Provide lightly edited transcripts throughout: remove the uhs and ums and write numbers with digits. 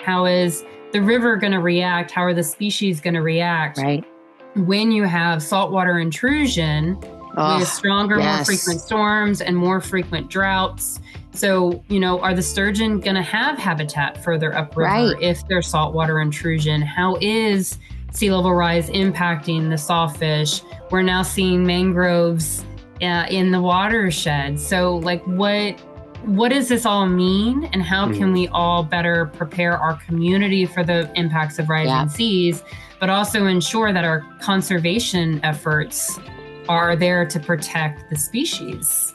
How is the river going to react? How are the species going to react? Right. When you have saltwater intrusion with stronger, more frequent storms and more frequent droughts. So, are the sturgeon going to have habitat further upriver if there's saltwater intrusion? How is sea level rise impacting the sawfish? We're now seeing mangroves in the watershed. So, what does this all mean, and how can we all better prepare our community for the impacts of rising seas, but also ensure that our conservation efforts are there to protect the species?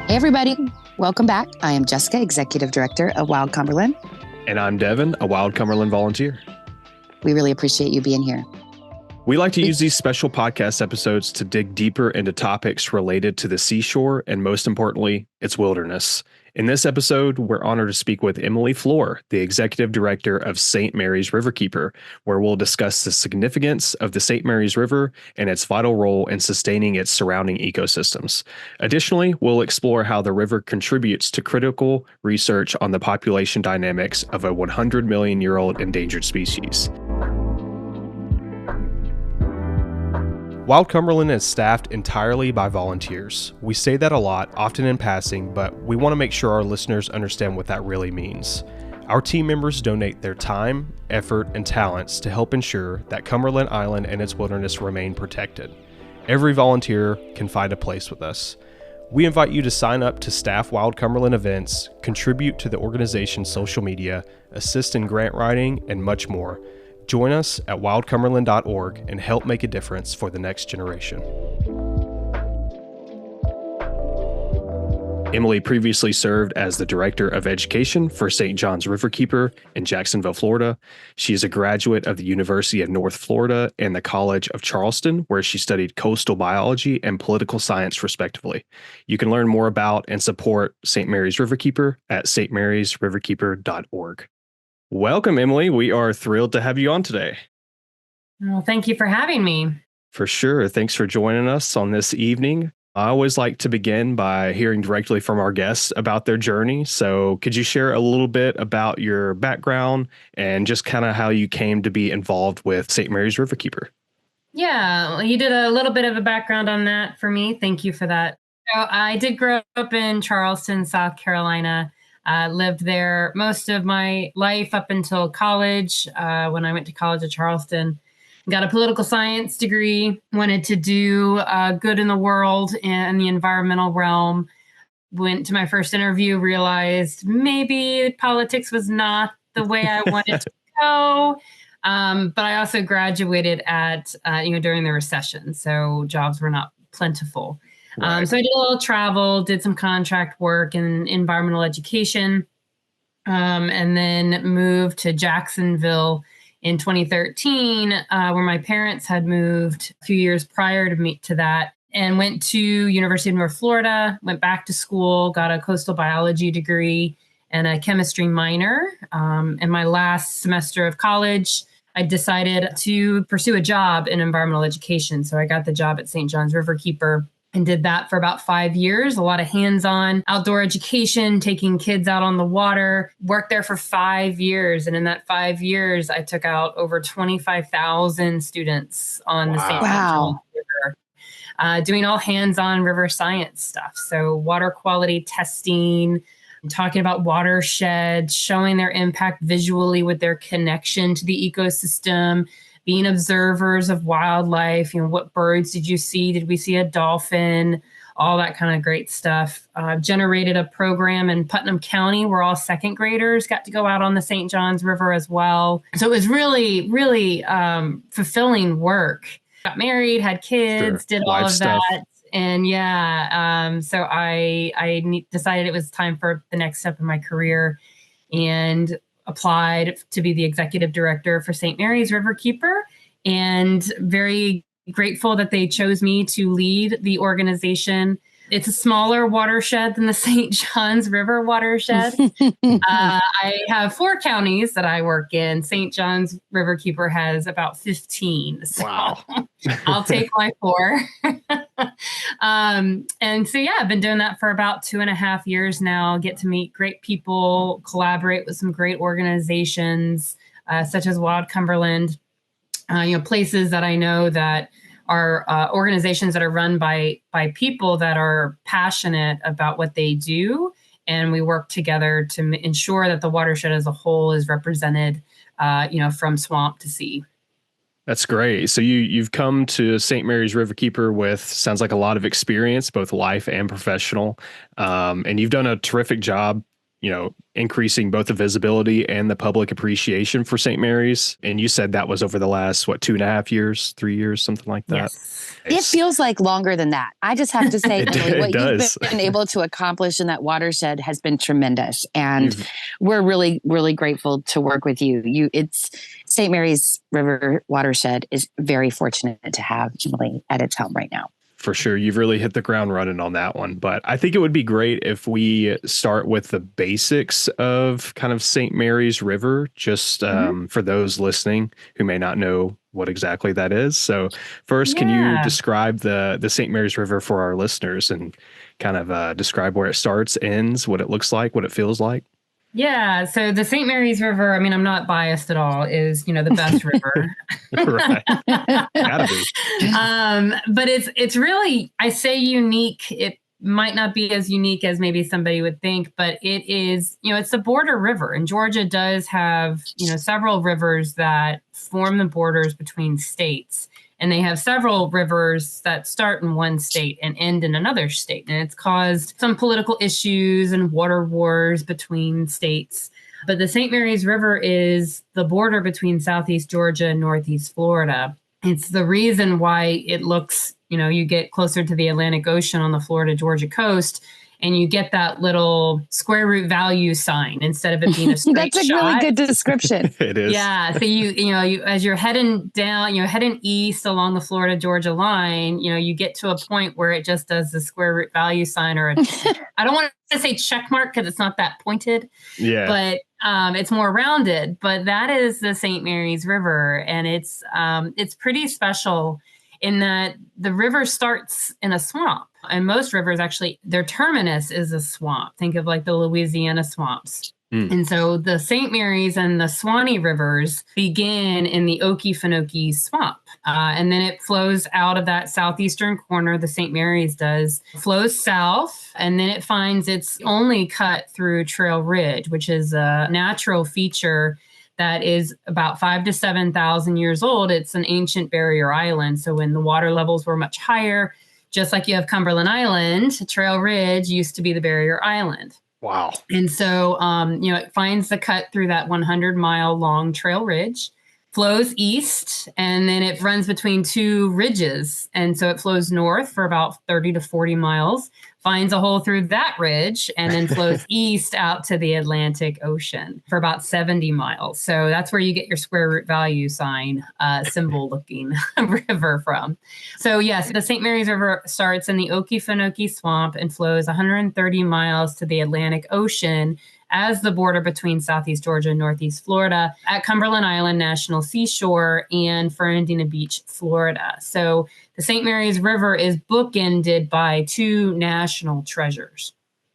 Hey, everybody. Welcome back. I am Jessica, Executive Director of Wild Cumberland. And I'm Devin, a Wild Cumberland volunteer. We really appreciate you being here. We like to use these special podcast episodes to dig deeper into topics related to the seashore and, most importantly, its wilderness. In this episode, we're honored to speak with Emily Floore, the Executive Director of St. Mary's Riverkeeper, where we'll discuss the significance of the St. Mary's River and its vital role in sustaining its surrounding ecosystems. Additionally, we'll explore how the river contributes to critical research on the population dynamics of a 100 million year old endangered species. Wild Cumberland is staffed entirely by volunteers. We say that a lot, often in passing, but we want to make sure our listeners understand what that really means. Our team members donate their time, effort, and talents to help ensure that Cumberland Island and its wilderness remain protected. Every volunteer can find a place with us. We invite you to sign up to staff Wild Cumberland events, contribute to the organization's social media, assist in grant writing, and much more. Join us at wildcumberland.org and help make a difference for the next generation. Emily previously served as the Director of Education for St. John's Riverkeeper in Jacksonville, Florida. She is a graduate of the University of North Florida and the College of Charleston, where she studied coastal biology and political science, respectively. You can learn more about and support St. Mary's Riverkeeper at stmarysriverkeeper.org. Welcome, Emily. We are thrilled to have you on today. Well, thank you for having me. For sure. Thanks for joining us on this evening. I always like to begin by hearing directly from our guests about their journey. So could you share a little bit about your background and just kind of how you came to be involved with St. Mary's Riverkeeper? Yeah, well, you did a little bit of a background on that for me. Thank you for that. So I did grow up in Charleston, South Carolina. Lived there most of my life up until college. When I went to college at Charleston, got a political science degree, wanted to do good in the world and the environmental realm. Went to my first interview, realized maybe politics was not the way I wanted to go. But I also graduated at, during the recession. So jobs were not plentiful. Right. So I did a little travel, did some contract work in environmental education, and then moved to Jacksonville in 2013, where my parents had moved a few years prior to that, and went to University of North Florida, went back to school, got a coastal biology degree and a chemistry minor. In my last semester of college, I decided to pursue a job in environmental education. So I got the job at St. John's Riverkeeper and did that for about 5 years. A lot of hands-on outdoor education, taking kids out on the water. Worked there for 5 years. And in that 5 years, I took out over 25,000 students on the St. John's River, doing all hands-on river science stuff. So water quality testing, talking about watersheds, showing their impact visually with their connection to the ecosystem, being observers of wildlife. What birds did you see? Did we see a dolphin? All that kind of great stuff. Generated a program in Putnam County where all second graders got to go out on the St. John's River as well. So it was really, really fulfilling work. Got married, had kids, did all of that. And so I decided it was time for the next step in my career and applied to be the executive director for St. Mary's Riverkeeper, and very grateful that they chose me to lead the organization. It's a smaller watershed than the St. Johns River watershed. I have 4 counties that I work in. St. Johns Riverkeeper has about 15. So Wow. I'll take my 4. And so, yeah, I've been doing that for about 2.5 years now. Get to meet great people, collaborate with some great organizations, such as Wild Cumberland, places that I know that are organizations that are run by people that are passionate about what they do. And we work together to ensure that the watershed as a whole is represented, from swamp to sea. That's great. So you've come to St. Mary's Riverkeeper with, sounds like, a lot of experience, both life and professional. And you've done a terrific job, increasing both the visibility and the public appreciation for St. Mary's. And you said that was over the last, 2.5 years, 3 years, something like that. Yes. It feels like longer than that. I just have to say, Emily, what does. you've been able to accomplish in that watershed has been tremendous. And we're really, really grateful to work with you. It's St. Mary's River watershed is very fortunate to have Emily at its helm right now. For sure. You've really hit the ground running on that one. But I think it would be great if we start with the basics of kind of St. Mary's River, just for those listening who may not know what exactly that is. So first, can you describe the St. Mary's River for our listeners and kind of describe where it starts, ends, what it looks like, what it feels like? Yeah. So the St. Mary's River, I mean, I'm not biased at all, is, the best river. Right. Gotta be. But it's really, I say unique. It might not be as unique as maybe somebody would think, but it is, it's a border river. And Georgia does have, several rivers that form the borders between states. And they have several rivers that start in one state and end in another state. And it's caused some political issues and water wars between states. But the St. Mary's River is the border between Southeast Georgia and Northeast Florida. It's the reason why it looks, you get closer to the Atlantic Ocean on the Florida-Georgia coast, and you get that little square root value sign instead of it being a straight That's a shot. really good description. It is. Yeah. So you as you're heading down, heading east along the Florida-Georgia line, you get to a point where it just does the square root value sign, or I don't want to say check mark because it's not that pointed. Yeah. But it's more rounded. But that is the St. Mary's River, and it's pretty special in that the river starts in a swamp. And most rivers, actually, their terminus is a swamp. Think of like the Louisiana swamps. And so the St. Mary's and the Swanee rivers begin in the Okefenokee swamp. And then it flows out of that southeastern corner, the St. Mary's does, flows south, and then it finds its only cut through Trail Ridge, which is a natural feature that is about 5,000 to 7,000 years old. It's an ancient barrier island. So when the water levels were much higher, just like you have Cumberland Island, Trail Ridge used to be the barrier island. Wow. And so, it finds the cut through that 100-mile long Trail Ridge, flows east, and then it runs between 2 ridges. And so it flows north for about 30 to 40 miles, finds a hole through that ridge, and then flows east out to the Atlantic Ocean for about 70 miles. So that's where you get your square root value sign symbol looking river from. So yes, the St. Mary's River starts in the Okefenokee Swamp and flows 130 miles to the Atlantic Ocean as the border between Southeast Georgia and Northeast Florida at Cumberland Island National Seashore and Fernandina Beach, Florida. So the St. Mary's River is bookended by 2 national treasures.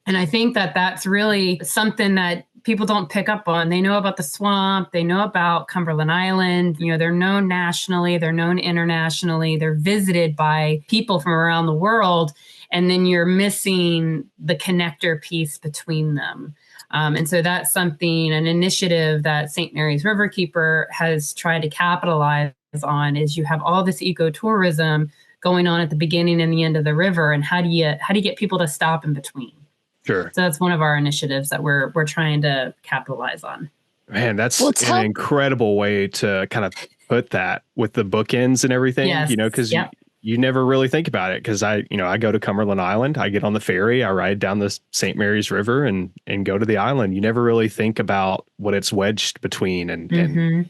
And I think that that's really something that people don't pick up on. They know about the swamp. They know about Cumberland Island. They're known nationally. They're known internationally. They're visited by people from around the world. And then you're missing the connector piece between them. And so that's something, an initiative that St. Mary's Riverkeeper has tried to capitalize on, is you have all this ecotourism going on at the beginning and the end of the river. And how do you get people to stop in between? Sure. So that's one of our initiatives that we're trying to capitalize on. Man, that's an incredible way to kind of put that with the bookends and everything, yes. Because you never really think about it, because I go to Cumberland Island, I get on the ferry, I ride down the St. Mary's River and go to the island. You never really think about what it's wedged between and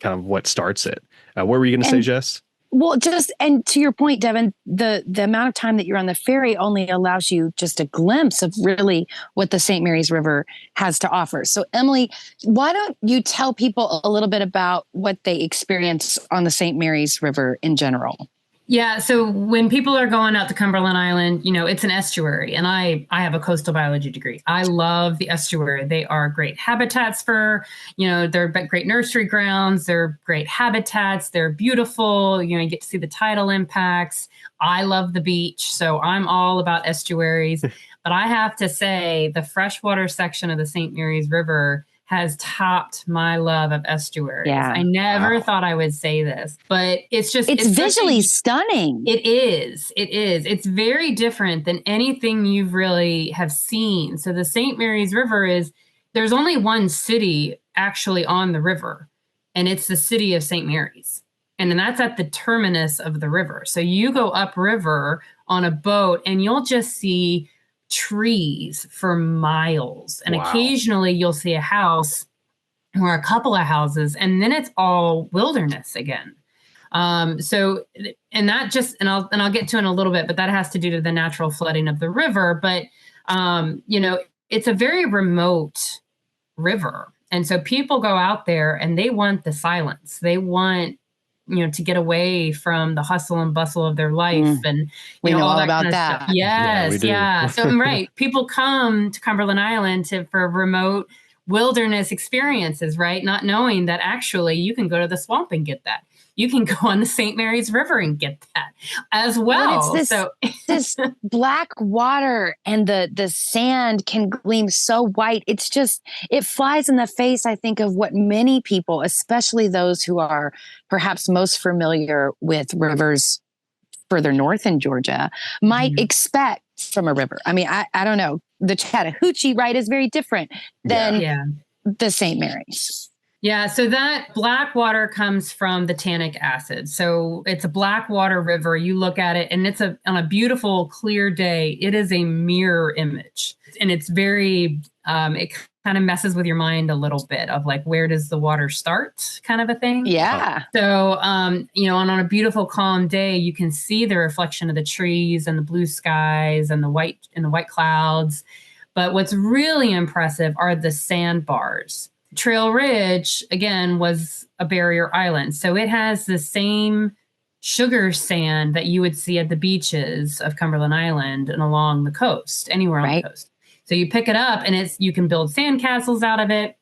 kind of what starts it. What were you going to say, Jess? Well, and to your point, Devin, the amount of time that you're on the ferry only allows you just a glimpse of really what the St. Mary's River has to offer. So, Emily, why don't you tell people a little bit about what they experience on the St. Mary's River in general? Yeah. So when people are going out to Cumberland Island, it's an estuary, and I have a coastal biology degree. I love the estuary. They are great habitats for, they're great nursery grounds. They're great habitats. They're beautiful. You get to see the tidal impacts. I love the beach. So I'm all about estuaries. But I have to say the freshwater section of the St. Mary's River has topped my love of estuaries. Yeah. I never thought I would say this, but it's visually stunning. It is. It's very different than anything you've really have seen. So the St. Mary's River there's only one city actually on the river, and it's the city of St. Mary's. And then that's at the terminus of the river. So you go upriver on a boat and you'll just see trees for miles, and occasionally you'll see a house or a couple of houses, and then it's all wilderness again. I'll get to in a little bit, but that has to do to the natural flooding of the river. But it's a very remote river, and so people go out there and they want the silence. They want to get away from the hustle and bustle of their life. And we know all that about kind of that. Stuff. Yes. Yeah. So, right. People come to Cumberland Island for remote wilderness experiences, right? Not knowing that actually you can go to the swamp and get that. You can go on the St. Mary's River and get that as well. It's this black water, and the sand can gleam so white. It's just, it flies in the face, I think, of what many people, especially those who are perhaps most familiar with rivers further north in Georgia, might expect from a river. I mean, I don't know. The Chattahoochee, right, is very different than the St. Mary's. Yeah, so that black water comes from the tannic acid. So it's a black water river. You look at it, and on a beautiful, clear day, it is a mirror image. And it's very, it kind of messes with your mind a little bit of like, where does the water start kind of a thing? Yeah. So, and on a beautiful, calm day, you can see the reflection of the trees and the blue skies and the white clouds. But what's really impressive are the sandbars. Trail Ridge, again, was a barrier island. So it has the same sugar sand that you would see at the beaches of Cumberland Island and along the coast, anywhere on the coast. So you pick it up, and you can build sandcastles out of it,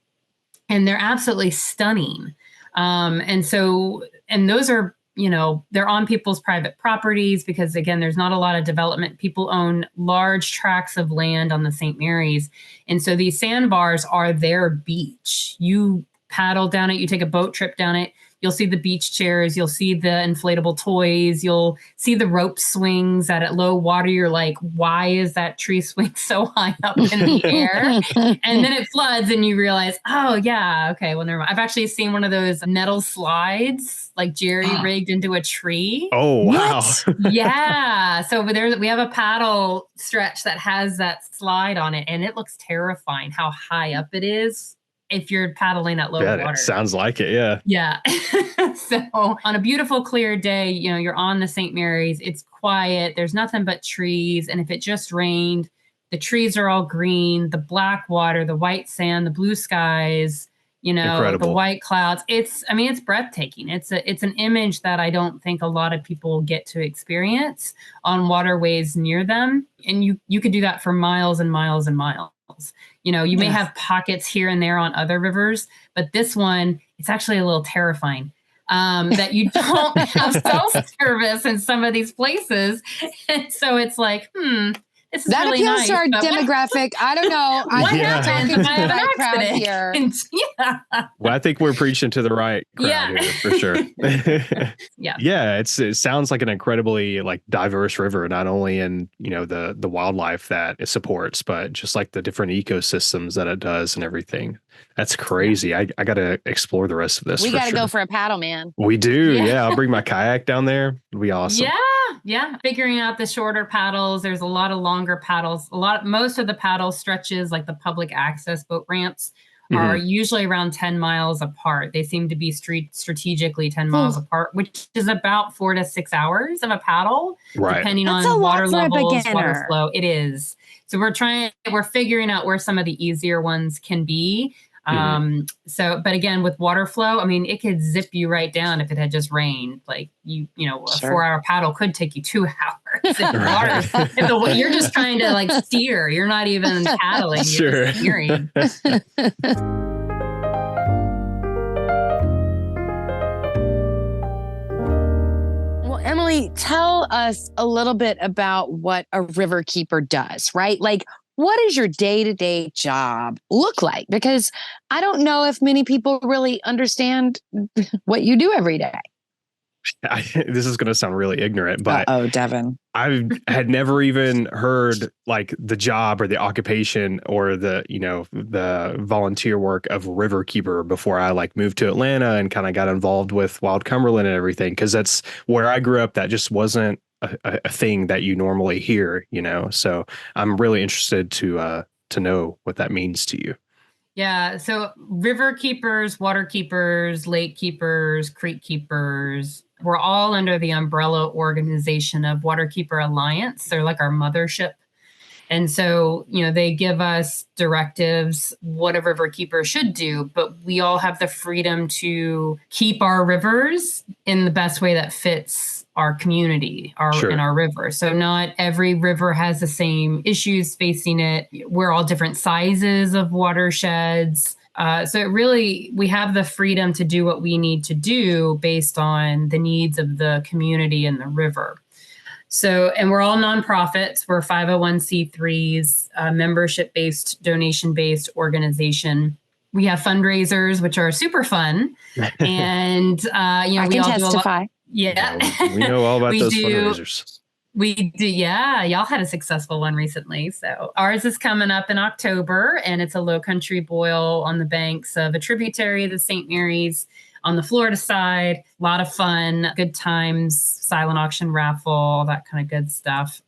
and they're absolutely stunning. And those are, they're on people's private properties because, again, there's not a lot of development. People own large tracts of land on the St. Mary's. And so these sandbars are their beach. You paddle down it, you take a boat trip down it, you'll see the beach chairs, you'll see the inflatable toys, you'll see the rope swings that at low water, you're like, why is that tree swing so high up in the air? And then it floods and you realize, oh yeah, okay, well, never mind. I've actually seen one of those metal slides, like jerry rigged into a tree. Oh, wow. Yeah. So we have a paddle stretch that has that slide on it, and it looks terrifying how high up it is if you're paddling at low water. It sounds like it, yeah. Yeah. So on a beautiful, clear day, you're on the St. Mary's. It's quiet. There's nothing but trees. And if it just rained, the trees are all green, the black water, the white sand, the blue skies, Incredible. The white clouds. It's breathtaking. It's an image that I don't think a lot of people get to experience on waterways near them. And you could do that for miles and miles and miles. You may have pockets here and there on other rivers, but this one, it's actually a little terrifying that you don't have cell service in some of these places. And so it's like, this is that really appeals nice, to our demographic. I don't know. What happens if I have an right crowd accident? here. Yeah. Well, I think we're preaching to the right crowd here, for sure. Yeah. Yeah, it sounds like an incredibly diverse river, not only in the wildlife that it supports, but just like the different ecosystems that it does and everything. That's crazy. Yeah. I got to explore the rest of this. We got to sure. go for a paddle, man. We do. Yeah. I'll bring my kayak down there. It'll be awesome. Yeah. Figuring out the shorter paddles. There's a lot of longer paddles. Most of the paddle stretches, like the public access boat ramps, are usually around 10 miles apart. They seem to be strategically 10 miles apart, which is about 4 to 6 hours of a paddle, depending on water levels, water flow. It is. So we're figuring out where some of the easier ones can be. But again, with water flow, I mean, it could zip you right down if it had just rained. Like a 4-hour paddle could take you 2 hours. You're just trying to like steer. You're not even paddling. You're just steering. Well, Emily, tell us a little bit about what a Riverkeeper does, right? Like, what does your day-to-day job look like? Because I don't know if many people really understand what you do every day. This is going to sound really ignorant, but Devin, I had never even heard like the job or the occupation or the volunteer work of Riverkeeper before I like moved to Atlanta and kind of got involved with Wild Cumberland and everything. Cause that's where I grew up. That just wasn't a thing that you normally hear, so I'm really interested to know what that means to you. Yeah. So river keepers, water keepers, lake keepers, creek keepers, we're all under the umbrella organization of Waterkeeper Alliance. They're like our mothership. And so, they give us directives, what a river keeper should do, but we all have the freedom to keep our rivers in the best way that fits our community, in our river. So not every river has the same issues facing it. We're all different sizes of watersheds. So we have the freedom to do what we need to do based on the needs of the community and the river. So, and we're all nonprofits. We're 501c3s, membership-based, donation-based organization. We have fundraisers, which are super fun. And, I can testify. Yeah. We know all about those fundraisers. We do. Yeah. Y'all had a successful one recently. So ours is coming up in October, and it's a low country boil on the banks of a tributary of the St. Mary's on the Florida side. A lot of fun, good times, silent auction raffle, all that kind of good stuff.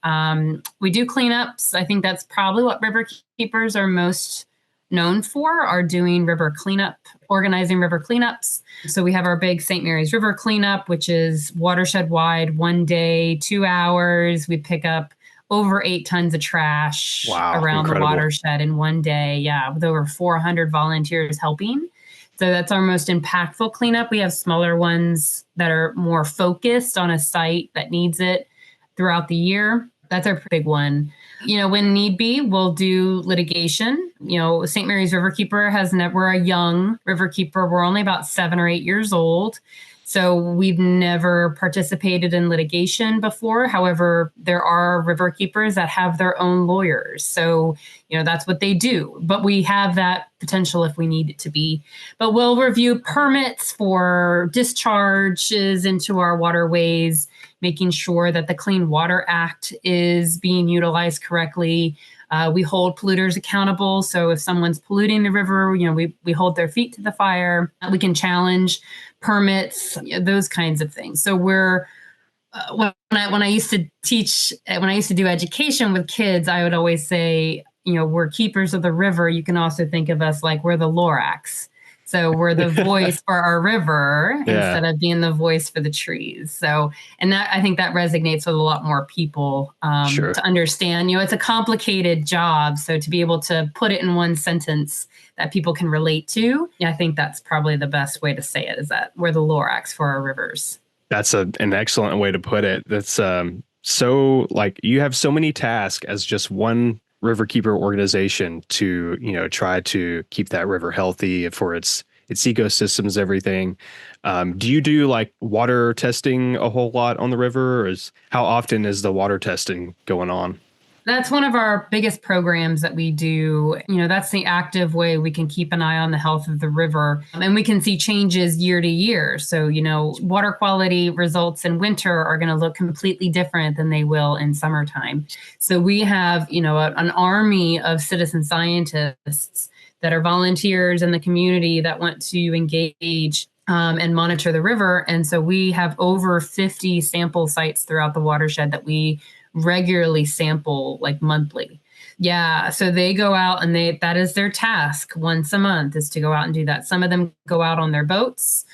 We do cleanups. I think that's probably what river keepers are most known for, are doing river cleanup, organizing river cleanups. So we have our big St. Mary's River cleanup, which is watershed wide, 1 day, 2 hours. We pick up over 8 tons of trash around the watershed in 1 day. Yeah, with over 400 volunteers helping. So that's our most impactful cleanup. We have smaller ones that are more focused on a site that needs it throughout the year. That's our big one. When need be, we'll do litigation. St. Mary's Riverkeeper we're a young Riverkeeper. We're only about 7 or 8 years old. So we've never participated in litigation before. However, there are Riverkeepers that have their own lawyers. So, that's what they do. But we have that potential if we need it to be. But we'll review permits for discharges into our waterways, making sure that the Clean Water Act is being utilized correctly. We hold polluters accountable. So if someone's polluting the river, we hold their feet to the fire. We can challenge permits, those kinds of things. So we're when I used to do education with kids, I would always say, we're keepers of the river. You can also think of us like we're the Lorax. So we're the voice for our river instead of being the voice for the trees. So, and that, I think that resonates with a lot more people to understand, it's a complicated job. So to be able to put it in one sentence that people can relate to, I think that's probably the best way to say it, is that we're the Lorax for our rivers. That's an excellent way to put it. That's so like you have so many tasks as just one Riverkeeper organization to, try to keep that river healthy for its ecosystems, everything. Do you do like water testing a whole lot on the river, or how often is the water testing going on? That's one of our biggest programs that we do. That's the active way we can keep an eye on the health of the river. And we can see changes year to year. So, water quality results in winter are going to look completely different than they will in summertime. So we have, an army of citizen scientists that are volunteers in the community that want to engage and monitor the river. And so we have over 50 sample sites throughout the watershed that we regularly sample like monthly. Yeah. So they go out and that is their task once a month, is to go out and do that. Some of them go out on their boats.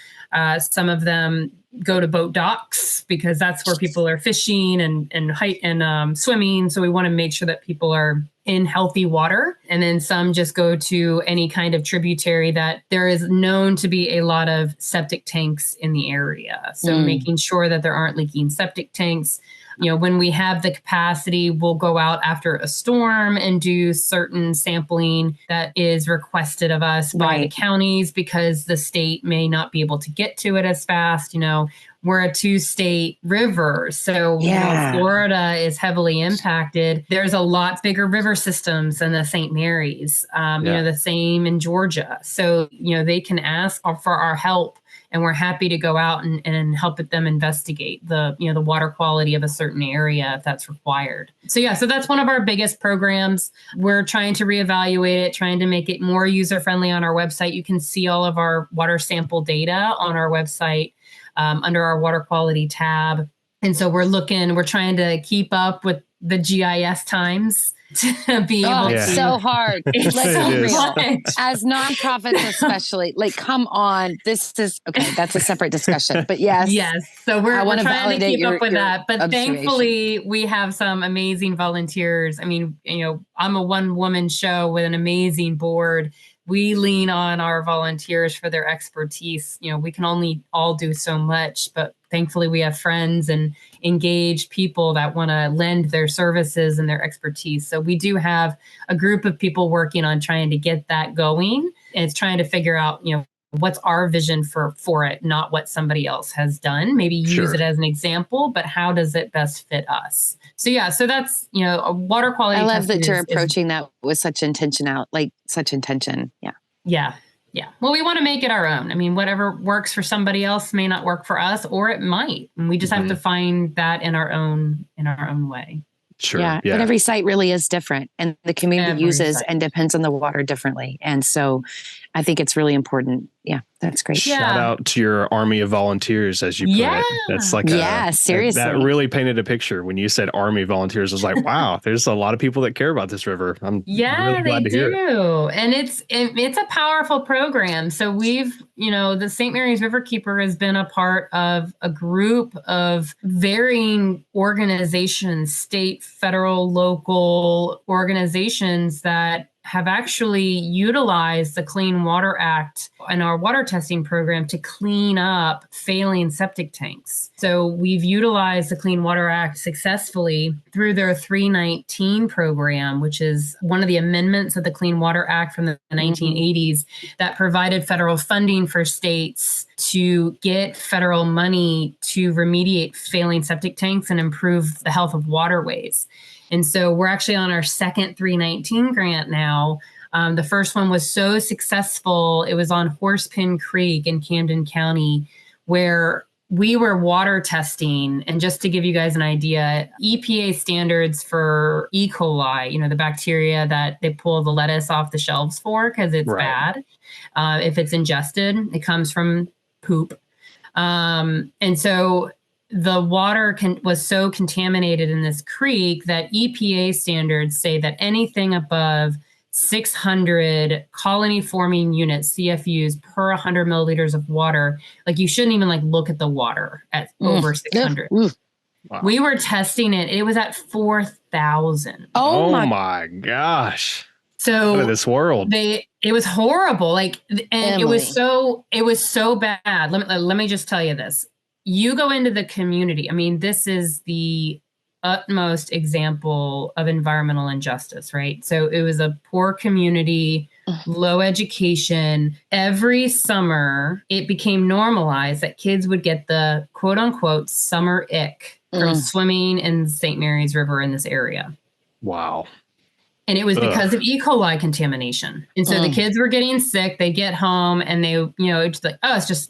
Some of them go to boat docks because that's where people are fishing and swimming. So we want to make sure that people are in healthy water. And then some just go to any kind of tributary that there is known to be a lot of septic tanks in the area. So making sure that there aren't leaking septic tanks. When we have the capacity, we'll go out after a storm and do certain sampling that is requested of us by the counties because the state may not be able to get to it as fast. We're a 2-state river. So Florida is heavily impacted. There's a lot bigger river systems than the St. Mary's, the same in Georgia. So, they can ask for our help. And we're happy to go out and help them investigate the water quality of a certain area if that's required. So that's one of our biggest programs. We're trying to reevaluate it, trying to make it more user-friendly on our website. You can see all of our water sample data on our website under our water quality tab. And so we're trying to keep up with the GIS times to be able to. It's so hard. It's Let's so be real. much. As nonprofits, especially, come on. This is okay. That's a separate discussion. But yes. So we're trying to keep up with that. But thankfully, we have some amazing volunteers. I mean, I'm a one-woman show with an amazing board. We lean on our volunteers for their expertise. We can only all do so much, but thankfully we have friends and engaged people that want to lend their services and their expertise. So we do have a group of people working on trying to get that going. And it's trying to figure out, what's our vision for it, not what somebody else has done. Maybe use it as an example, but how does it best fit us? So that's, a water quality. I love that you're approaching that with such intention. Yeah. Yeah. Well, we want to make it our own. I mean, whatever works for somebody else may not work for us, or it might. And we just have to find that in our own way. Sure. Yeah. But every site really is different, and the community uses and depends on the water differently. And so I think it's really important. Yeah, that's great. Shout out to your army of volunteers, as you put it. That's like seriously. That really painted a picture when you said army volunteers. I was like, wow, there's a lot of people that care about this river. I'm really glad to hear it. And it's a powerful program. So we've, the St. Mary's Riverkeeper has been a part of a group of varying organizations, state, federal, local organizations that have actually utilized the Clean Water Act and our water testing program to clean up failing septic tanks. So we've utilized the Clean Water Act successfully through their 319 program, which is one of the amendments of the Clean Water Act from the 1980s that provided federal funding for states to get federal money to remediate failing septic tanks and improve the health of waterways. And so we're actually on our second 319 grant now. The first one was so successful. It was on Horsepin Creek in Camden County, where we were water testing. And just to give you guys an idea, EPA standards for E. coli, the bacteria that they pull the lettuce off the shelves for because it's bad. If it's ingested, it comes from poop. And so the water was so contaminated in this creek that EPA standards say that anything above 600 colony forming units, CFUs, per 100 milliliters of water, you shouldn't even look at the water at over 600. Wow. We were testing it. It was at 4,000. Oh my gosh. So out of this world. It was horrible. And Emily. it was so bad. Let me just tell you this. You go into the community. I mean, this is the utmost example of environmental injustice, right? So it was a poor community, low education. Every summer, it became normalized that kids would get the quote unquote summer ick from swimming in the St. Mary's River in this area. Wow. And it was because of E. coli contamination. And so the kids were getting sick. They get home and they, it's like,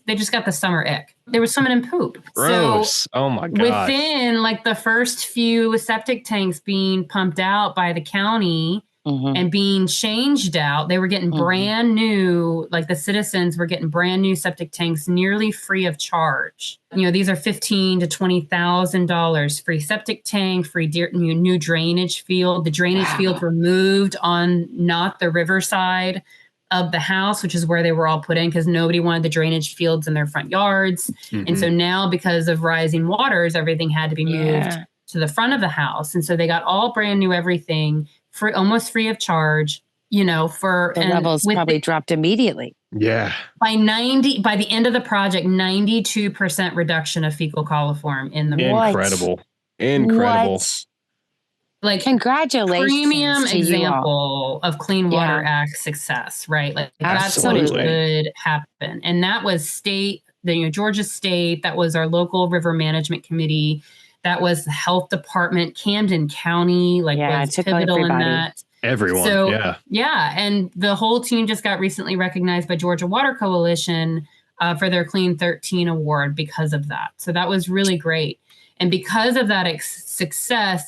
they just got the summer ick. They were swimming in poop. Gross. So oh my gosh. Within the first few septic tanks being pumped out by the county, and being changed out. They were getting brand new, like the citizens were getting brand new septic tanks nearly free of charge. You know, these are $15,000 to $20,000 free septic tank, free new drainage field. The drainage fields were moved on not the riverside of the house, which is where they were all put in because nobody wanted the drainage fields in their front yards. And so now, because of rising waters, everything had to be moved to the front of the house. And so they got all brand new everything for almost free of charge, you know, for the levels probably dropped immediately. Yeah. By the end of the project, 92% reduction of fecal coliform in the Incredible. What? Like, congratulations. Premium example of Clean Water Act success, right? Like that's what could happen. And that was Georgia State, that was our local river management committee. That was the health department, Camden County, was pivotal in that. Everyone. So, and the whole team just got recently recognized by Georgia Water Coalition for their Clean 13 award because of that. So that was really great. And because of that success,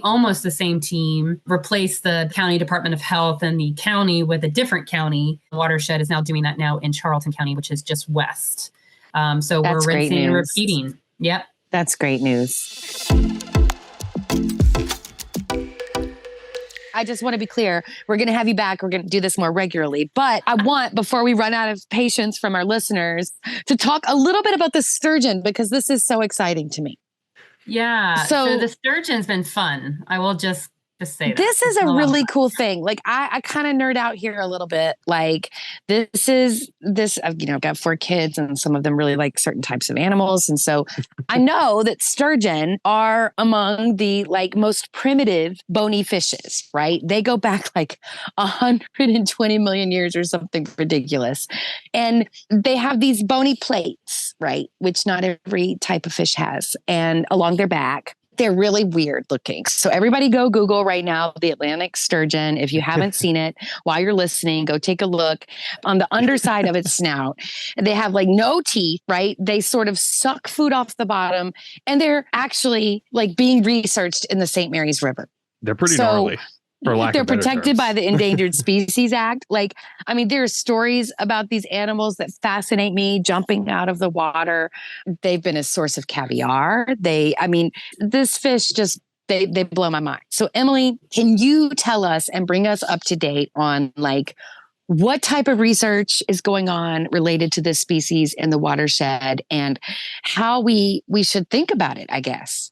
almost the same team replaced the County Department of Health and the county with a different county. Watershed is now doing that now in Charlton County, which is just west. So we're rinsing and repeating. Yep. That's great news. I just want to be clear. We're going to have you back. We're going to do this more regularly. But I want, before we run out of patience from our listeners, to talk a little bit about the sturgeon, because this is so exciting to me. Yeah. So the sturgeon's been fun. I will just say that. This is a really cool thing. Like I kind of nerd out here a little bit. Like I've got 4 kids and some of them really like certain types of animals. And so I know that sturgeon are among the most primitive bony fishes, right? They go back 120 million years or something ridiculous. And they have these bony plates, right? Which not every type of fish has. And along their back, they're really weird looking. So everybody go Google right now, the Atlantic sturgeon. If you haven't seen it while you're listening, go take a look. On the underside of its snout, they have no teeth, right? They sort of suck food off the bottom, and they're actually being researched in the St. Mary's River. They're pretty gnarly. They're protected by the Endangered Species Act. There are stories about these animals that fascinate me jumping out of the water. They've been a source of caviar. This fish just, they blow my mind. So Emily, can you tell us and bring us up to date on what type of research is going on related to this species in the watershed and how we should think about it, I guess?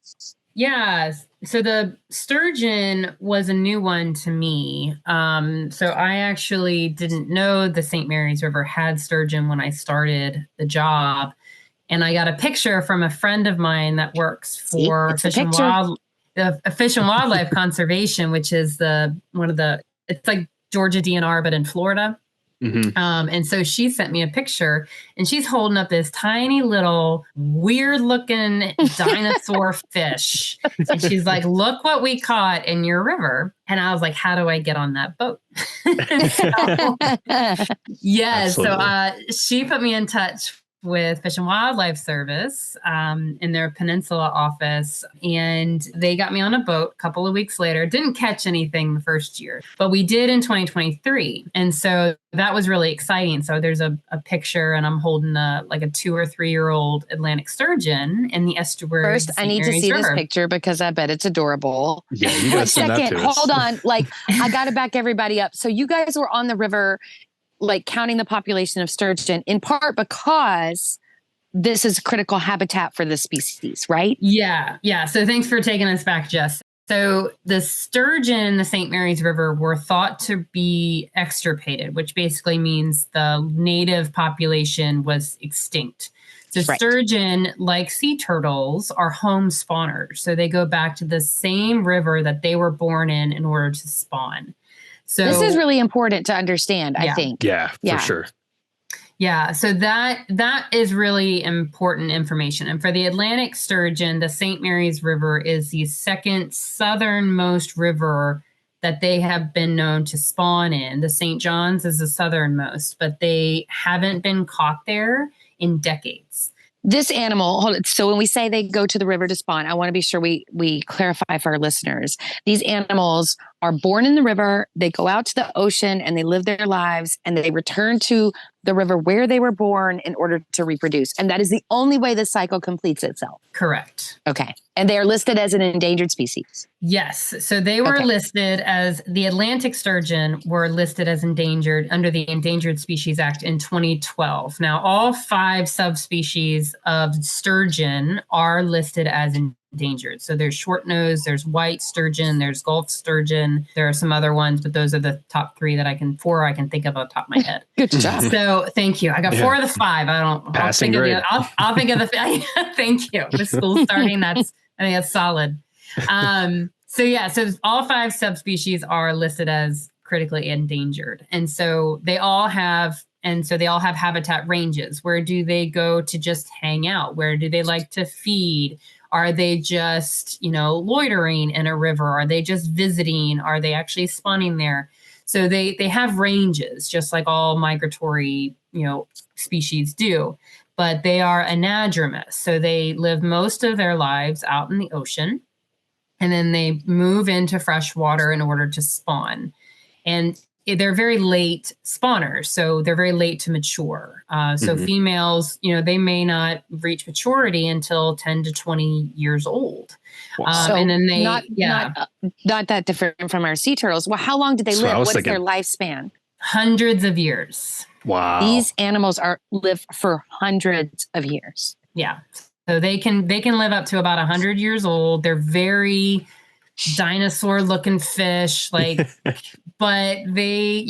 Yeah. So the sturgeon was a new one to me. So I actually didn't know the St. Mary's River had sturgeon when I started the job. And I got a picture from a friend of mine that works for Fish and Wildlife Conservation, which is it's like Georgia DNR, but in Florida. And so she sent me a picture, and she's holding up this tiny little weird looking dinosaur fish. And she's like, look what we caught in your river. And I was like, how do I get on that boat? So she put me in touch with Fish and Wildlife Service in their Peninsula office. And they got me on a boat a couple of weeks later. Didn't catch anything the first year, but we did in 2023. And so that was really exciting. So there's a picture, and I'm holding a 2 or 3 year old Atlantic sturgeon in the estuary. First, I need to see this picture because I bet it's adorable. Yeah, you gotta send that to us. Hold on. I got to back everybody up. So you guys were on the river counting the population of sturgeon, in part because this is critical habitat for the species, right? Yeah. So thanks for taking us back, Jess. So the sturgeon, the St. Mary's River, were thought to be extirpated, which basically means the native population was extinct. So sturgeon, like sea turtles, are home spawners. So they go back to the same river that they were born in order to spawn. So this is really important to understand, I think. Yeah, for sure. Yeah, so that is really important information. And for the Atlantic sturgeon, the St. Mary's River is the second southernmost river that they have been known to spawn in. The St. John's is the southernmost, but they haven't been caught there in decades. This animal, so when we say they go to the river to spawn, I want to be sure we clarify for our listeners. These animals are born in the river, they go out to the ocean and they live their lives and they return to the river where they were born in order to reproduce. And that is the only way the cycle completes itself. Correct. Okay. And they are listed as an endangered species. Yes. So they were listed as the Atlantic sturgeon were listed as endangered under the Endangered Species Act in 2012. Now, all 5 subspecies of sturgeon are listed as endangered. So there's short nose, there's white sturgeon, there's Gulf sturgeon. There are some other ones, but those are the top 3 that I can think of off the top of my head. Good job. So thank you. I got 4 of the 5. I'll think of the thank you. The school's starting. I think that's solid. So all 5 subspecies are listed as critically endangered. And so they all have habitat ranges. Where do they go to just hang out? Where do they like to feed? Are they just, loitering in a river? Are they just visiting? Are they actually spawning there? So they have ranges, just like all migratory, species do. But they are anadromous. So they live most of their lives out in the ocean. And then they move into fresh water in order to spawn. And they're very late spawners. So they're very late to mature. So females, they may not reach maturity until 10 to 20 years old. So and then they, not that different from our sea turtles. Well, how long did they live? What's their lifespan? Hundreds of years. Wow. These animals live for hundreds of years. Yeah. So they can live up to about 100 years old. They're very dinosaur looking fish, but they,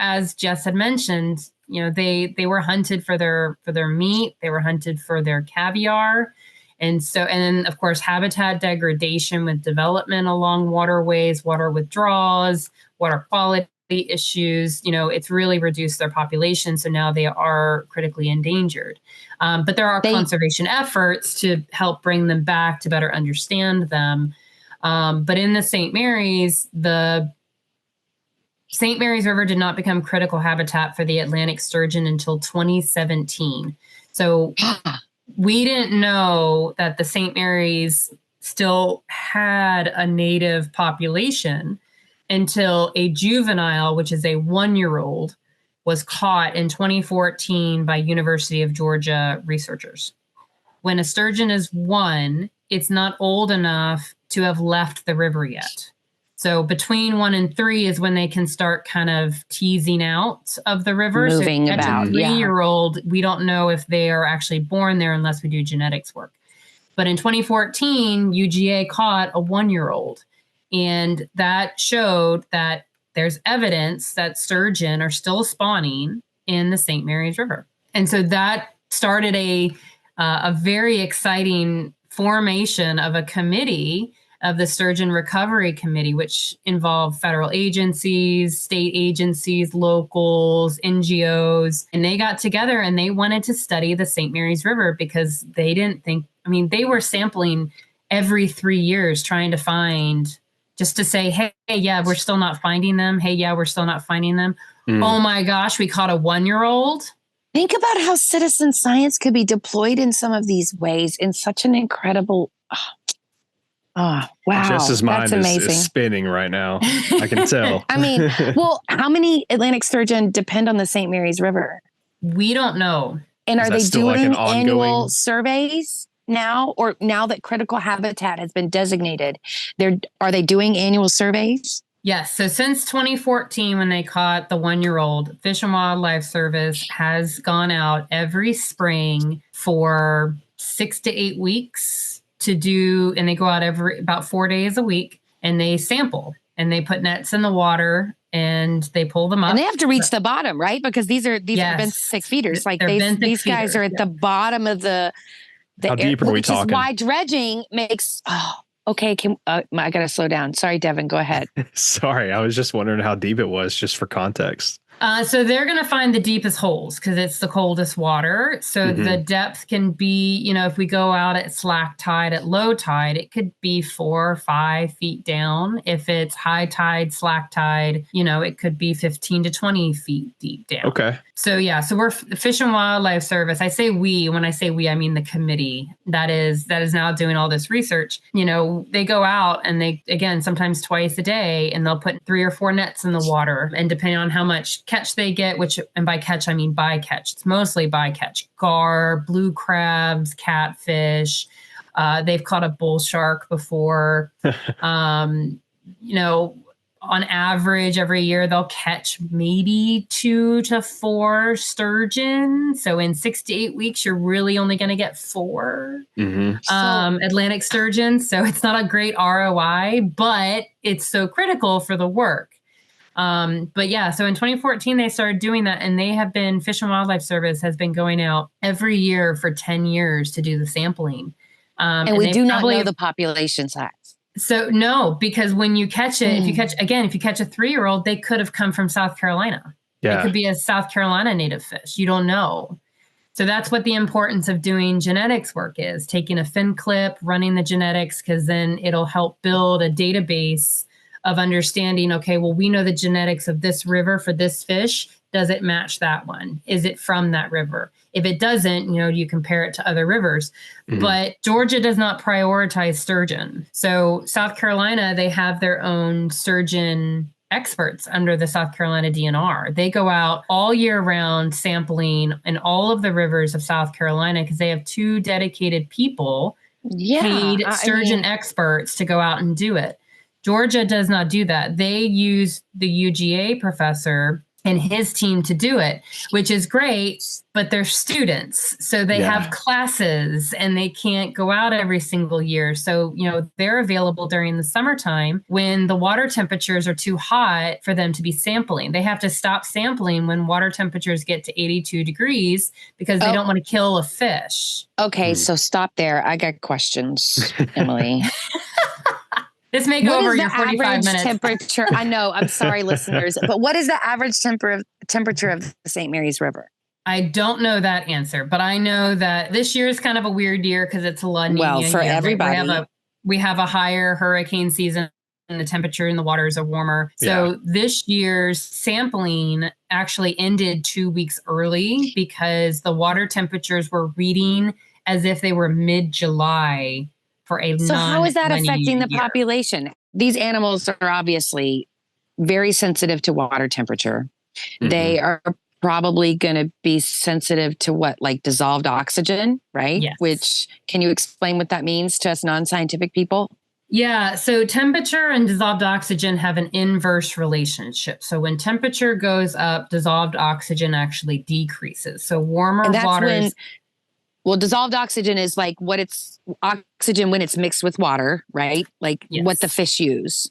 as Jess had mentioned, they were hunted for their meat. They were hunted for their caviar. And then of course, habitat degradation with development along waterways, water withdrawals, water quality issues, it's really reduced their population. So now they are critically endangered. But there are conservation efforts to help bring them back to better understand them. But in the St. Mary's River did not become critical habitat for the Atlantic sturgeon until 2017. So we didn't know that the St. Mary's still had a native population until a juvenile, which is a 1-year-old, was caught in 2014 by University of Georgia researchers. When a sturgeon is 1, it's not old enough to have left the river yet. So between 1 and 3 is when they can start kind of teasing out of the river. Moving so about, a 3-year-old, we don't know if they are actually born there unless we do genetics work. But in 2014, UGA caught a 1-year-old. And that showed that there's evidence that sturgeon are still spawning in the St. Mary's River. And so that started a very exciting formation of a committee of the Sturgeon Recovery Committee, which involved federal agencies, state agencies, locals, NGOs. And they got together and they wanted to study the St. Mary's River because they didn't think, they were sampling every 3 years trying to find, just to say, hey, yeah, we're still not finding them. Hey, yeah, we're still not finding them. Oh my gosh, we caught a 1-year-old. Think about how citizen science could be deployed in some of these ways in such an incredible... wow. Jess's mind That's is spinning right now. I can tell. Well, how many Atlantic sturgeon depend on the St. Mary's River? We don't know. And are they doing annual surveys now, or now that critical habitat has been designated, are they doing annual surveys? Yes. So since 2014, when they caught the 1-year-old, Fish and Wildlife Service has gone out every spring for 6 to 8 weeks to do, and they go out about 4 days a week and they sample and they put nets in the water and they pull them up. And they have to reach the bottom, right? Because these are benthic feeders. Like these guys are at the bottom of the How deep are we talking? Which is why dredging makes... Okay, I got to slow down. Sorry, Devin, go ahead. Sorry, I was just wondering how deep it was, just for context. So they're going to find the deepest holes because it's the coldest water. So the depth can be, if we go out at slack tide, at low tide, it could be 4 or 5 feet down. If it's high tide, slack tide, it could be 15 to 20 feet deep down. Okay. So so we're Fish and Wildlife Service. I say we. When I say we, I mean the committee that is now doing all this research. They go out and they, again, sometimes twice a day, and they'll put 3 or 4 nets in the water. And depending on how much catch they get, and by catch, I mean bycatch. It's mostly bycatch. Gar, blue crabs, catfish. They've caught a bull shark before. On average, every year they'll catch maybe 2 to 4 sturgeon. So in 6 to 8 weeks, you're really only going to get 4 Atlantic sturgeon. So it's not a great ROI, but it's so critical for the work. So in 2014, they started doing that, and Fish and Wildlife Service has been going out every year for 10 years to do the sampling. And we do not know the population size. So no, because when you catch it, if you catch a 3-year-old, they could have come from South Carolina. Yeah. It could be a South Carolina native fish. You don't know. So that's what the importance of doing genetics work is, taking a fin clip, running the genetics, because then it'll help build a database of understanding, okay, well, we know the genetics of this river for this fish. Does it match that one? Is it from that river? If it doesn't, you compare it to other rivers. But Georgia does not prioritize sturgeon. So South Carolina, they have their own sturgeon experts under the South Carolina DNR. They go out all year round sampling in all of the rivers of South Carolina because they have 2 dedicated people, paid sturgeon experts to go out and do it. Georgia does not do that. They use the UGA professor and his team to do it, which is great, but they're students. So they have classes and they can't go out every single year. So, they're available during the summertime when the water temperatures are too hot for them to be sampling. They have to stop sampling when water temperatures get to 82 degrees because they don't want to kill a fish. Okay, so stop there. I got questions, Emily. This may go over your 45 minutes. Temperature? I know. I'm sorry, listeners. But what is the average temperature of the St. Mary's River? I don't know that answer, but I know that this year is kind of a weird year because it's a La Nina. Well, for everybody. We have a higher hurricane season and the temperature in the waters are warmer. So this year's sampling actually ended 2 weeks early because the water temperatures were reading as if they were mid-July. So how is that affecting the population? These animals are obviously very sensitive to water temperature. They are probably going to be sensitive to like dissolved oxygen, right? Yes. Which, can you explain what that means to us non-scientific people? Yeah. So temperature and dissolved oxygen have an inverse relationship. So when temperature goes up, dissolved oxygen actually decreases. So warmer waters. Well, dissolved oxygen is like oxygen when it's mixed with water, right? Like what the fish use.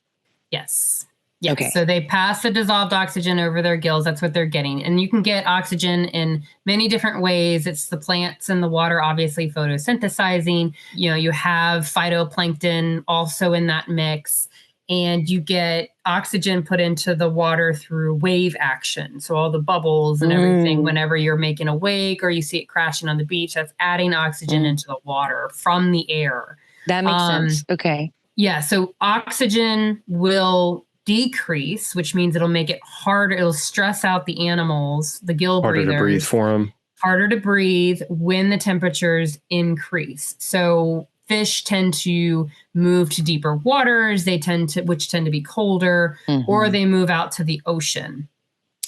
Yes. Yes. Okay. So they pass the dissolved oxygen over their gills. That's what they're getting. And you can get oxygen in many different ways. It's the plants in the water, obviously photosynthesizing. You have phytoplankton also in that mix. And you get oxygen put into the water through wave action. So all the bubbles and everything, whenever you're making a wake or you see it crashing on the beach, that's adding oxygen into the water from the air. That makes sense. Okay. Yeah. So oxygen will decrease, which means it'll make it harder. It'll stress out the animals, the gill breathers. Harder to breathe for them. Harder to breathe when the temperatures increase. So fish tend to move to deeper waters. Which tend to be colder, or they move out to the ocean.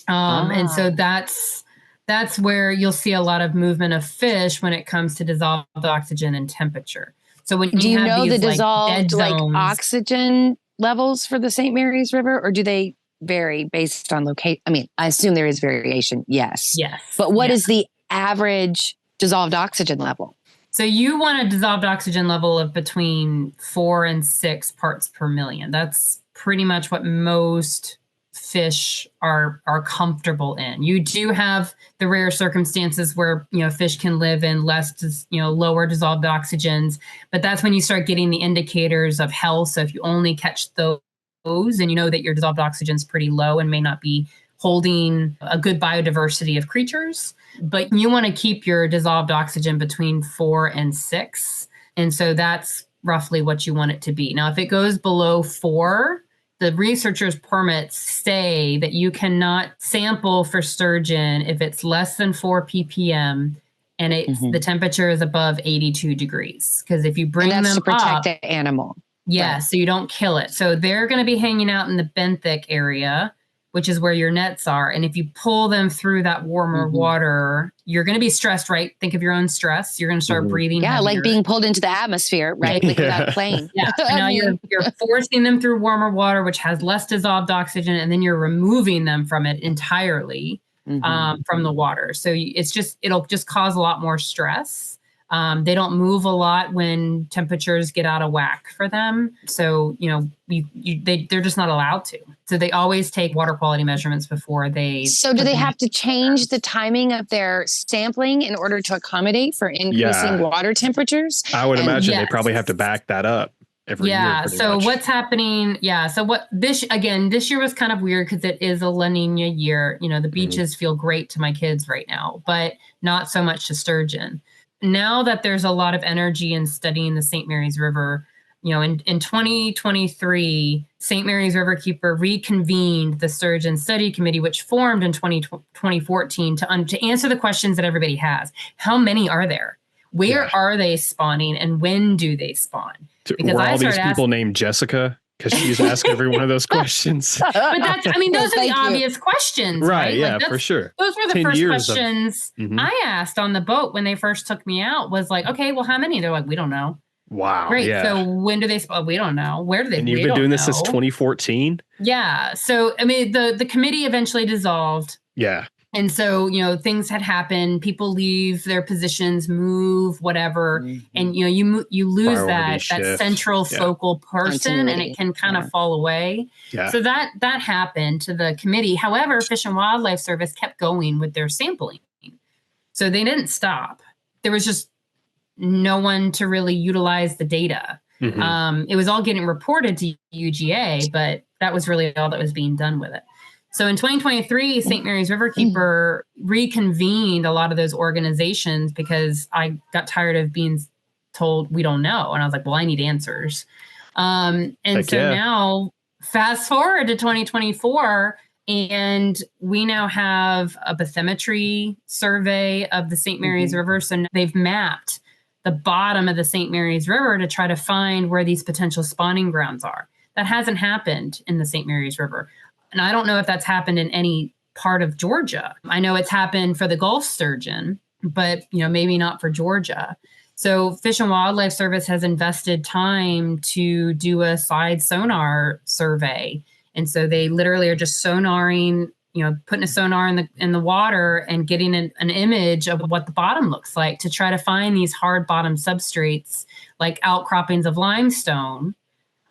And so that's where you'll see a lot of movement of fish when it comes to dissolved oxygen and temperature. So when do you have know these, the dissolved zones, oxygen levels for the St. Mary's River, or do they vary based on location? I mean, I assume there is variation. Yes. Yes. But what is the average dissolved oxygen level? So you want a dissolved oxygen level of between 4 and 6 parts per million. That's pretty much what most fish are comfortable in. You do have the rare circumstances where, fish can live in lower dissolved oxygens, but that's when you start getting the indicators of health. So if you only catch those and you know that your dissolved oxygen is pretty low and may not be holding a good biodiversity of creatures. But you want to keep your dissolved oxygen between 4 and 6. And so that's roughly what you want it to be. Now, if it goes below 4, the researchers' permits say that you cannot sample for sturgeon if it's less than 4 ppm and the temperature is above 82 degrees. Because if you bring them to protect up, the animal. yeah, Right. so you don't kill it. So they're going to be hanging out in the benthic area, which is where your nets are. And if you pull them through that warmer water, you're going to be stressed, right? Think of your own stress. You're going to start breathing Yeah, heavier. like being pulled into the atmosphere, right? Like without plane. Yeah. So now you're forcing them through warmer water, which has less dissolved oxygen, and then you're removing them from it entirely from the water. So it'll just cause a lot more stress. They don't move a lot when temperatures get out of whack for them. So, they're just not allowed to. So they always take water quality measurements before they. So do they have to change the timing of their sampling in order to accommodate for increasing water temperatures? I would imagine they probably have to back that up every year. Yeah. So much. What's happening? Yeah. So this year was kind of weird because it is a La Nina year. The beaches feel great to my kids right now, but not so much to sturgeon. Now that there's a lot of energy in studying the St. Mary's River, in 2023, St. Mary's Riverkeeper reconvened the Sturgeon Study Committee, which formed in 2014 to answer the questions that everybody has. How many are there? Where are they spawning, and when do they spawn? Because were all these people named Jessica? Because she's asked every one of those questions. But those are the obvious questions, right? Yeah, for sure. Those were the first questions I asked on the boat when they first took me out was like, okay, well, how many? They're like, we don't know. Wow. Great. Yeah. So when do they spawn? We don't know. Where do they? And you've been doing this since 2014? Yeah. So, the committee eventually dissolved. Yeah. And so, things had happened. People leave their positions, move, whatever, and you lose that central focal person, and it can kind of fall away. Yeah. So that happened to the committee. However, Fish and Wildlife Service kept going with their sampling, so they didn't stop. There was just no one to really utilize the data. It was all getting reported to UGA, but that was really all that was being done with it. So in 2023, St. Mary's Riverkeeper reconvened a lot of those organizations because I got tired of being told we don't know. And I was like, well, I need answers. Now fast forward to 2024, and we now have a bathymetry survey of the St. Mary's River. So they've mapped the bottom of the St. Mary's River to try to find where these potential spawning grounds are. That hasn't happened in the St. Mary's River. And I don't know if that's happened in any part of Georgia. I know it's happened for the Gulf sturgeon, but maybe not for Georgia. So Fish and Wildlife Service has invested time to do a side sonar survey. And so they literally are just sonaring, putting a sonar in the water and getting an image of what the bottom looks like to try to find these hard bottom substrates like outcroppings of limestone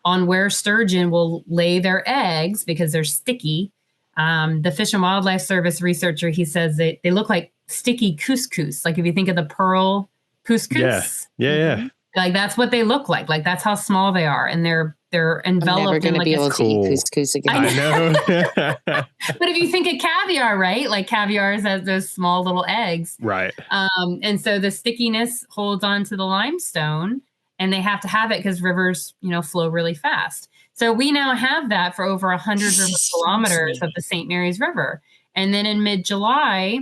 on where sturgeon will lay their eggs because they're sticky. The Fish and Wildlife Service researcher, he says they look like sticky couscous. Like if you think of the pearl couscous. Yeah. Like that's what they look like. Like that's how small they are. And they're enveloped in like be able to eat couscous again. I know. But if you think of caviar, right? Like caviar has those small little eggs. Right. And so the stickiness holds on to the limestone. And they have to have it because rivers, flow really fast. So we now have that for over 100 river kilometers of the St. Mary's River. And then in mid-July,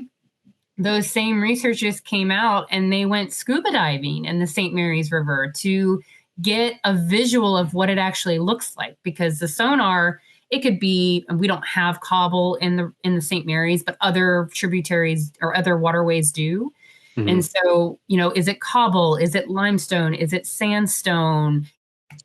those same researchers came out and they went scuba diving in the St. Mary's River to get a visual of what it actually looks like. Because the sonar, it could be, we don't have cobble in the St. Mary's, but other tributaries or other waterways do. And so, is it cobble? Is it limestone? Is it sandstone?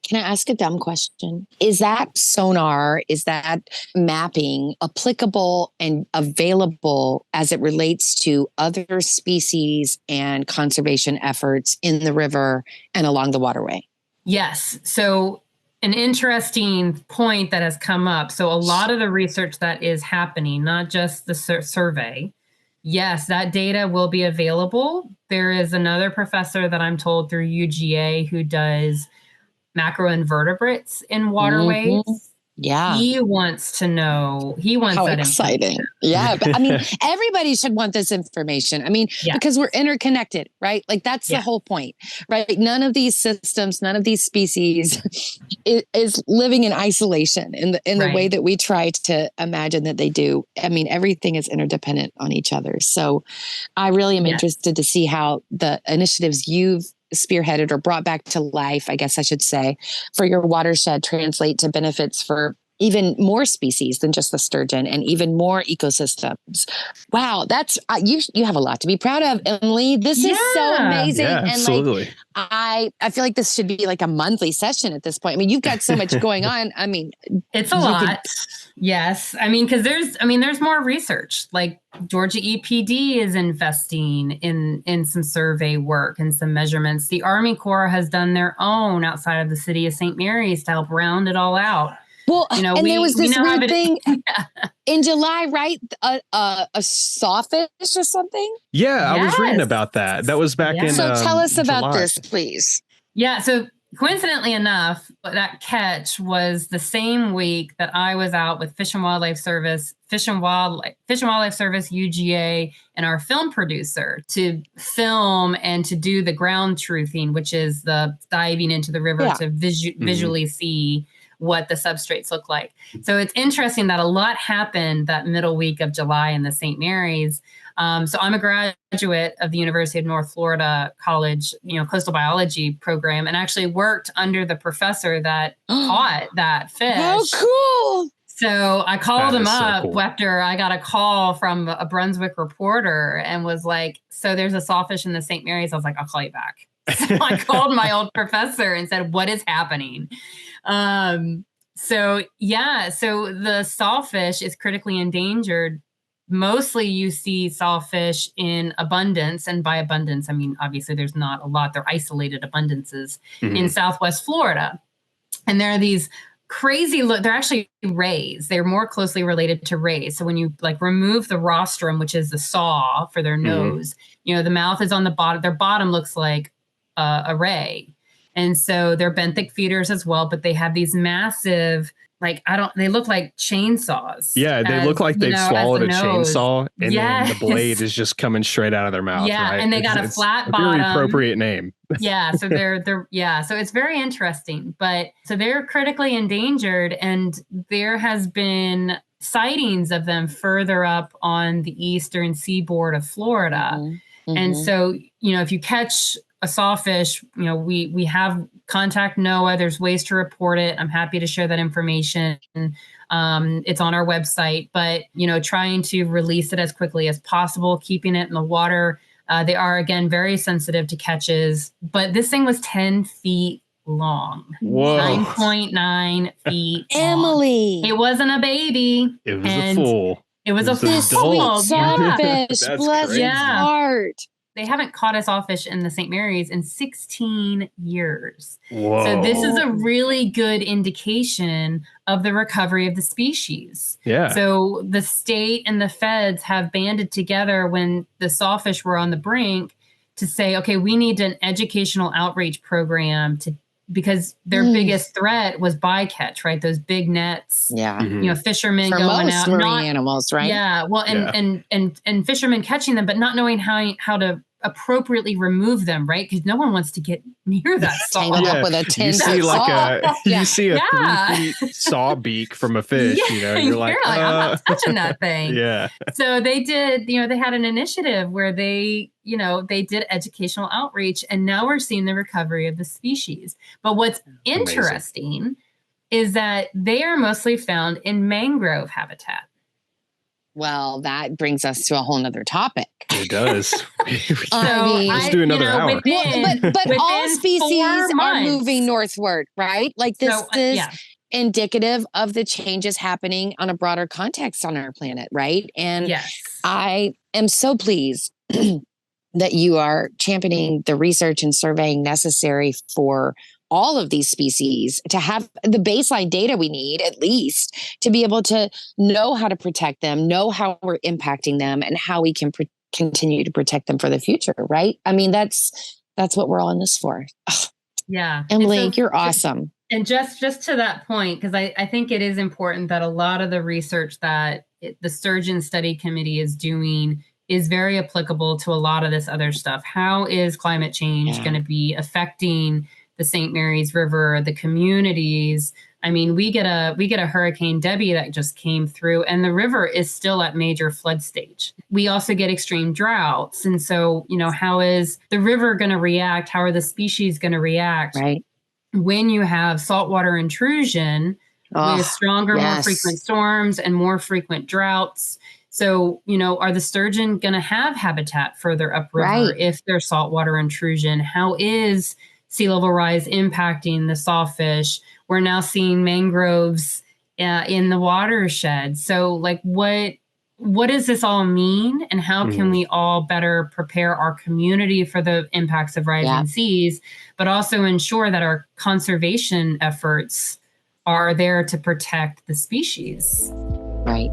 Can I ask a dumb question? Is that sonar, is that mapping applicable and available as it relates to other species and conservation efforts in the river and along the waterway? Yes. So an interesting point that has come up. So a lot of the research that is happening, not just the survey, yes, that data will be available. There is another professor that I'm told through UGA who does macroinvertebrates in waterways. Yeah. He wants to know. He wants How that exciting. Yeah. But I mean, everybody should want this information. I mean, because we're interconnected, right? Like that's the whole point, right? None of these systems, none of these species is living in isolation in the way that we try to imagine that they do. I mean, everything is interdependent on each other. So I really am interested to see how the initiatives you've spearheaded or brought back to life, I guess I should say, for your watershed translate to benefits for even more species than just the sturgeon and even more ecosystems. Wow, that's you have a lot to be proud of, Emily. This is so amazing. Yeah, and absolutely. like I feel like this should be like a monthly session at this point. I mean, you've got so much going on. I mean, it's a lot. Yes. I mean, because there's more research. Like Georgia EPD is investing in some survey work and some measurements. The Army Corps has done their own outside of the city of St. Mary's to help round it all out. Well, and there was this weird thing in July, right? A sawfish or something? Yeah, I was reading about that. That was back in So tell us about July. this, please. Yeah, so coincidentally enough, that catch was the same week that I was out with Fish and Wildlife Service, UGA, and our film producer to film and to do the ground truthing, which is the diving into the river to visually see what the substrates look like. So it's interesting that a lot happened that middle week of July in the St. Mary's. So I'm a graduate of the University of North Florida College, coastal biology program, and actually worked under the professor that caught that fish. How cool. So I called him up cool. after I got a call from a Brunswick reporter and was like, so there's a sawfish in the St. Mary's. I was like, I'll call you back. So I called my old professor and said, what is happening? So the sawfish is critically endangered. Mostly you see sawfish in abundance. And by abundance, I mean, obviously there's not a lot. They're isolated abundances in Southwest Florida. And there are these crazy they're actually rays. They're more closely related to rays. So when you remove the rostrum, which is the saw for their nose, the mouth is on the bottom. Their bottom looks like a ray. And so they're benthic feeders as well, but they have these massive, they look like chainsaws. Yeah, they look like they've swallowed a chainsaw and then the blade is just coming straight out of their mouth. Yeah, right? and they got a flat bottom. Very appropriate name. Yeah, so so it's very interesting. But so they're critically endangered, and there has been sightings of them further up on the eastern seaboard of Florida. And so, if you catch a sawfish, we have contact NOAA. There's ways to report it. I'm happy to share that information. It's on our website, but, trying to release it as quickly as possible, keeping it in the water. They are, again, very sensitive to catches, but this thing was 10 feet long. Whoa. 9.9 feet Emily. long. It wasn't a baby. It was a fool. It was a full sawfish. Bless his heart. They haven't caught a sawfish in the St. Mary's in 16 years. Whoa. So this is a really good indication of the recovery of the species. Yeah. So the state and the feds have banded together when the sawfish were on the brink to say, okay, we need an educational outreach program because their biggest threat was bycatch, right? Those big nets. Yeah. Fishermen for going most out. marine animals, right? Yeah. Well, and fishermen catching them, but not knowing how to appropriately remove them, right? Because no one wants to get near that saw. Tangled up with a 10 you see saw. You see a 3 feet saw beak from a fish, you're like, I'm not touching that thing. Yeah. So they did, they had an initiative where they did educational outreach, and now we're seeing the recovery of the species. But what's interesting is that they are mostly found in mangrove habitat. Well, that brings us to a whole nother topic. It does. Let's do another hour. But all species are moving northward, right? Like this is indicative of the changes happening on a broader context on our planet, right? And I am so pleased that you are championing the research and surveying necessary for all of these species to have the baseline data we need, at least, to be able to know how to protect them, know how we're impacting them, and how we can continue to protect them for the future, right? I mean, that's what we're all in this for. Ugh. Yeah. Emily, you're awesome. And just to that point, because I think it is important that a lot of the research that the Sturgeon Study Committee is doing is very applicable to a lot of this other stuff. How is climate change going to be affecting the St. Mary's River, the communities? I mean, we get a Hurricane Debbie that just came through, and the river is still at major flood stage. We also get extreme droughts. And so, how is the river going to react? How are the species going to react? Right. When you have saltwater intrusion with stronger, more frequent storms and more frequent droughts. So, are the sturgeon going to have habitat further upriver if there's saltwater intrusion? How is sea level rise impacting the sawfish? We're now seeing mangroves in the watershed. So, what does this all mean, and how can we all better prepare our community for the impacts of rising seas, but also ensure that our conservation efforts are there to protect the species? Right.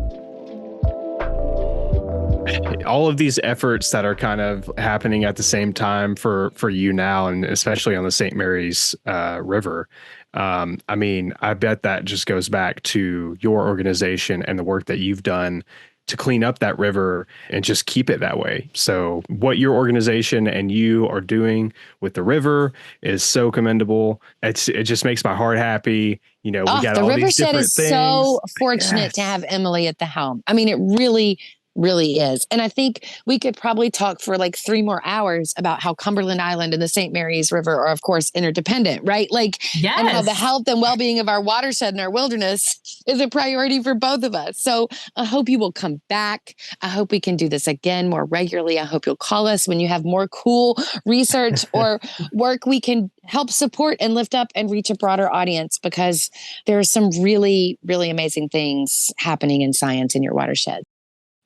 All of these efforts that are kind of happening at the same time for you now, and especially on the St. Mary's River. I mean, I bet that just goes back to your organization and the work that you've done to clean up that river and just keep it that way. So what your organization and you are doing with the river is so commendable. It just makes my heart happy. We got the all river these different is things. So fortunate to have Emily at the helm. I mean, it really is. And I think we could probably talk for 3 more hours about how Cumberland Island and the St. Mary's River are, of course, interdependent, right? And how the health and well-being of our watershed and our wilderness is a priority for both of us. So I hope you will come back. I hope we can do this again more regularly. I hope you'll call us when you have more cool research or work we can help support and lift up and reach a broader audience, because there are some really, really amazing things happening in science in your watershed.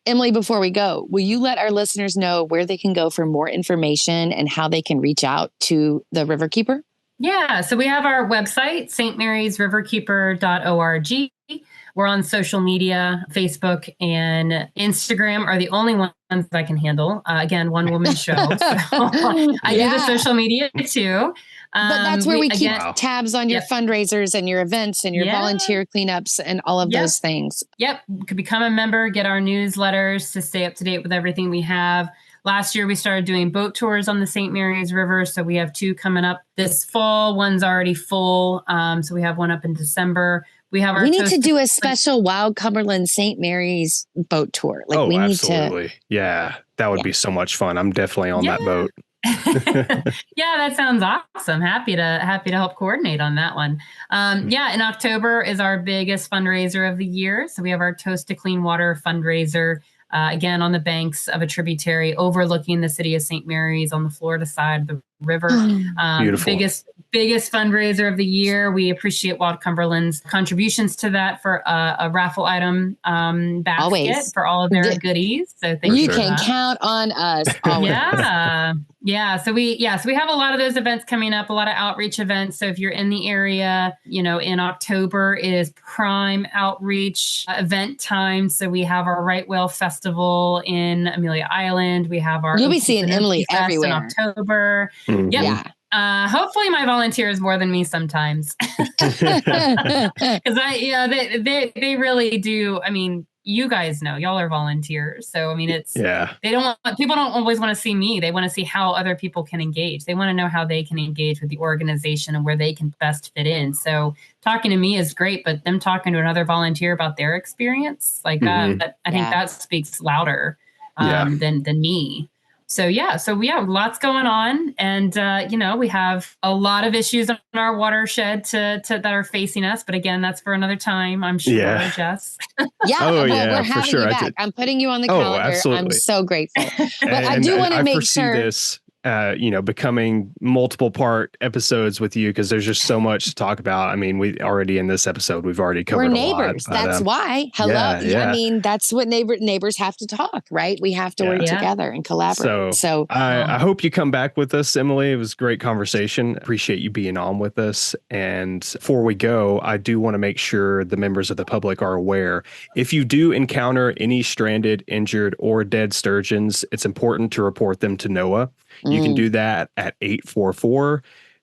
Emily, before we go, will you let our listeners know where they can go for more information and how they can reach out to the Riverkeeper? Yeah, so we have our website, stmarysriverkeeper.org. We're on social media. Facebook and Instagram are the only ones I can handle. Again, one woman show. So I do the social media too. But that's where we keep tabs on your fundraisers and your events and your volunteer cleanups and all of those things. Yep. You could become a member, get our newsletters to stay up to date with everything we have. Last year, we started doing boat tours on the St. Mary's River. So we have 2 coming up this fall. One's already full. So we have one up in December. We need to do a special Wild Cumberland St. Mary's boat tour. Absolutely. Yeah, that would be so much fun. I'm definitely on that boat. Yeah, that sounds awesome. Happy to help coordinate on that one. In October is our biggest fundraiser of the year. So we have our Toast to Clean Water fundraiser. Again, on the banks of a tributary overlooking the city of St. Mary's on the Florida side of the river. Beautiful. Biggest fundraiser of the year. We appreciate Wild Cumberland's contributions to that for a raffle item basket for all of their goodies. So thank you. You can count on us. Always. Yeah. So we have a lot of those events coming up, a lot of outreach events. So if you're in the area, in October is prime outreach event time. So we have our Right Whale Festival in Amelia Island. We have our You'll be seeing Emily everywhere in October. Mm-hmm. Yep. Yeah. Hopefully my volunteers more than me sometimes. Because they really do. I mean, you guys know, y'all are volunteers. So, I mean, people don't always want to see me. They want to see how other people can engage. They want to know how they can engage with the organization and where they can best fit in. So talking to me is great, but them talking to another volunteer about their experience, I think that speaks louder than me. So we have lots going on, and we have a lot of issues in our watershed that are facing us. But again, that's for another time, I'm sure, Jess. We're having you back. I'm putting you on the calendar. Absolutely. I'm so grateful. But I do want to make sure this becoming multiple part episodes with you, because there's just so much to talk about. I mean, we already in this episode, we've already covered we're neighbors. A lot, that's why. Hello. Yeah. I mean, that's what neighbors have to talk, right? We have to work together and collaborate. So I hope you come back with us, Emily. It was a great conversation. Appreciate you being on with us. And before we go, I do want to make sure the members of the public are aware. If you do encounter any stranded, injured, or dead sturgeons, it's important to report them to NOAA. You can do that at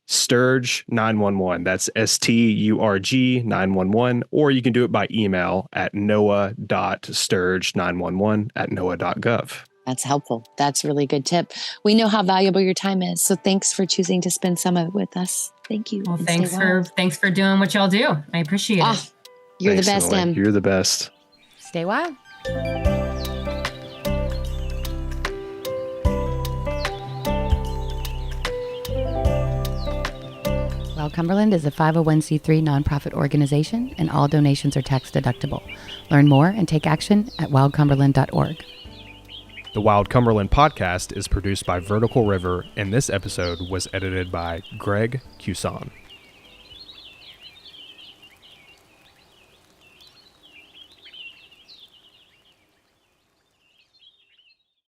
Sturge 911. That's STURG 911. Or you can do it by email at noaa.sturge911@noaa.gov. That's helpful. That's a really good tip. We know how valuable your time is. So thanks for choosing to spend some of it with us. Thank you. Well, thanks for doing what y'all do. I appreciate it. You're the best, Em. You're the best. Stay wild. Wild Cumberland is a 501c3 nonprofit organization, and all donations are tax deductible. Learn more and take action at wildcumberland.org. The Wild Cumberland Podcast is produced by Vertical River, and this episode was edited by Greg Cuson.